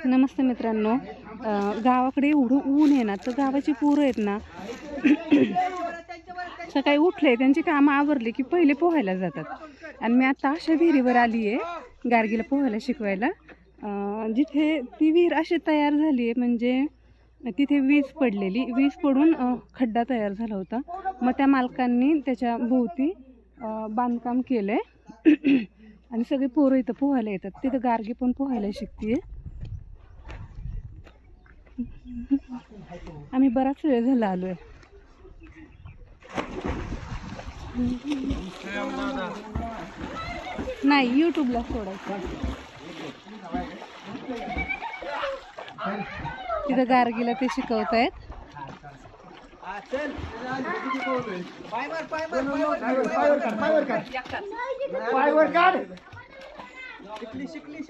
नमस्ते मित्रांनो, गावाकडे एवढं ऊन आहे ना, तर गावाची पोरं आहेत ना सकाळी उठले त्यांची कामं आवरली की पहिले पोहायला जातात. आणि मी आता अशा विहिरीवर आली आहे गार्गीला पोहायला शिकवायला. जिथे ती विहीर अशी तयार झाली आहे, म्हणजे तिथे वीज पडलेली, वीज पडून खड्डा तयार झाला होता. मग त्या मालकांनी त्याच्या भोवती बांधकाम केलं आहे आणि सगळे पोरं इथं पोहायला येतात. तिथं गार्गी पण पोहायला शिकते. आम्ही बराच वेळ झाला आलोय. नाही, यूट्यूबला सोडायचं. तिथं गार्गीला ते शिकवतायत. पायवर काढ. शिकली